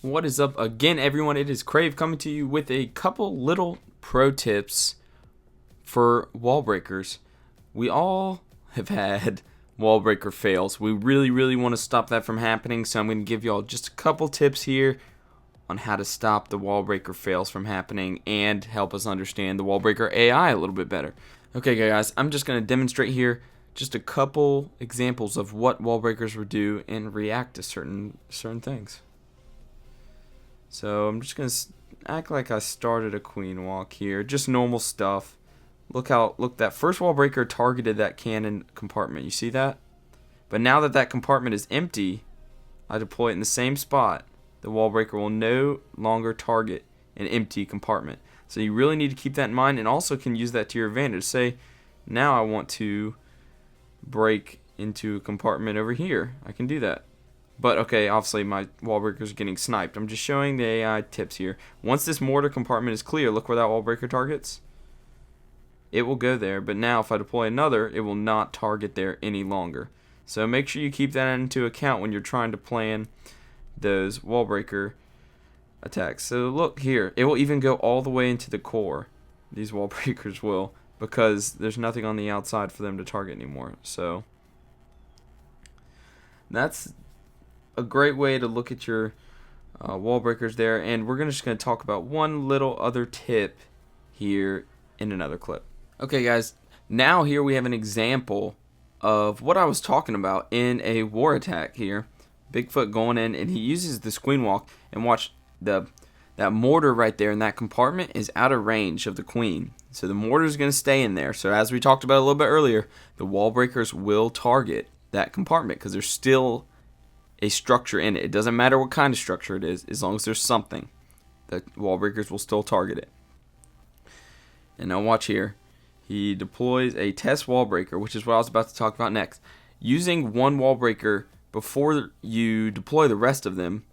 What is up again, everyone? It is Crave coming to you with a couple little pro tips for wall breakers. We all have had wall breaker fails. We really want to stop that from happening, so I'm going to give y'all just a couple tips here on how to stop the wall breaker fails from happening and help us understand the wall breaker AI a little bit better. Okay guys, I'm just going to demonstrate here just a couple examples of what wall breakers would do and react to certain things. So I'm just going to act like I started a queen walk here. Just normal stuff. Look, that first wall breaker targeted that cannon compartment. You see that? But now that compartment is empty, I deploy it in the same spot. The wall breaker will no longer target an empty compartment. So you really need to keep that in mind, and also can use that to your advantage. Say, now I want to break into a compartment over here. I can do that. But okay, obviously my wall breaker is getting sniped. I'm just showing the AI tips here. Once this mortar compartment is clear, look where that wall breaker targets. It will go there, but now if I deploy another, it will not target there any longer. So make sure you keep that into account when you're trying to plan those wall breaker attacks. So look here, it will even go all the way into the core. These wall breakers will, because there's nothing on the outside for them to target anymore. So that's a great way to look at your wall breakers there, and we're just going to talk about one little other tip here in another clip. Okay guys, now here we have an example of what I was talking about in a war attack here. Bigfoot going in, and he uses this queen walk, and watch, that mortar right there in that compartment is out of range of the queen, so the mortar is going to stay in there. So as we talked about a little bit earlier, the wall breakers will target that compartment because there's still a structure in it. It doesn't matter what kind of structure it is, as long as there's something, the wall breakers will still target it. And now watch here. He deploys a test wall breaker, which is what I was about to talk about next. Using one wall breaker before you deploy the rest of them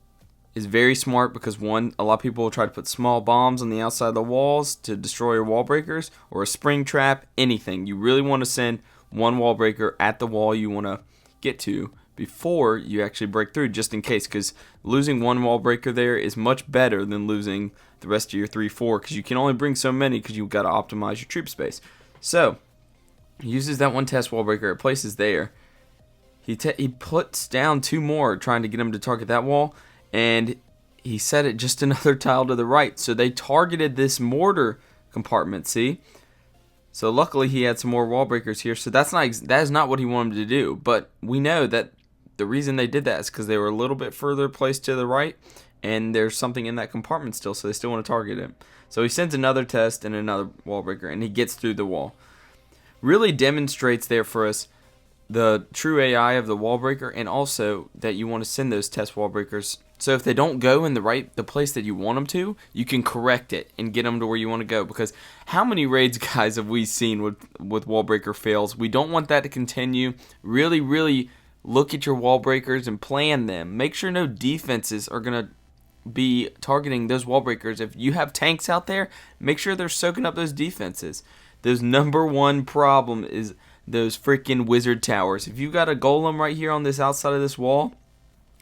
is very smart, because one, a lot of people will try to put small bombs on the outside of the walls to destroy your wall breakers, or a spring trap, anything. You really want to send one wall breaker at the wall you want to get to before you actually break through, just in case, because losing one wall breaker there is much better than losing the rest of your 3-4, because you can only bring so many because you've got to optimize your troop space. So he uses that one test wall breaker, it places there. He puts down two more trying to get him to target that wall, and he set it just another tile to the right, so they targeted this mortar compartment. See? So luckily he had some more wall breakers here, so that is not what he wanted to do, but we know that the reason they did that is because they were a little bit further placed to the right, and there's something in that compartment still, so they still want to target him. So he sends another test and another wall breaker, and he gets through the wall. Really demonstrates there for us the true AI of the wall breaker, and also that you want to send those test wall breakers. So if they don't go in the place that you want them to, you can correct it and get them to where you want to go. Because how many raids, guys, have we seen with wall breaker fails? We don't want that to continue. Really look at your wall breakers and plan them. Make sure no defenses are going to be targeting those wall breakers. If you have tanks out there, make sure they're soaking up those defenses. Those number one problem is those freaking wizard towers. If you got a golem right here on this outside of this wall,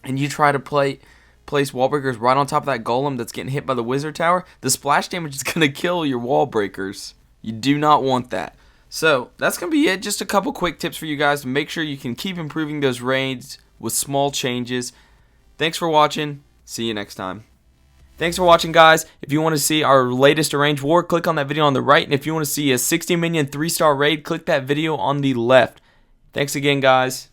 and you try to place wall breakers right on top of that golem that's getting hit by the wizard tower, the splash damage is going to kill your wall breakers. You do not want that. So that's going to be it. Just a couple quick tips for you guys to make sure you can keep improving those raids with small changes. Thanks for watching. See you next time. Thanks for watching, guys. If you want to see our latest arranged war, click on that video on the right. And if you want to see a 60 minion 3-star raid, click that video on the left. Thanks again, guys.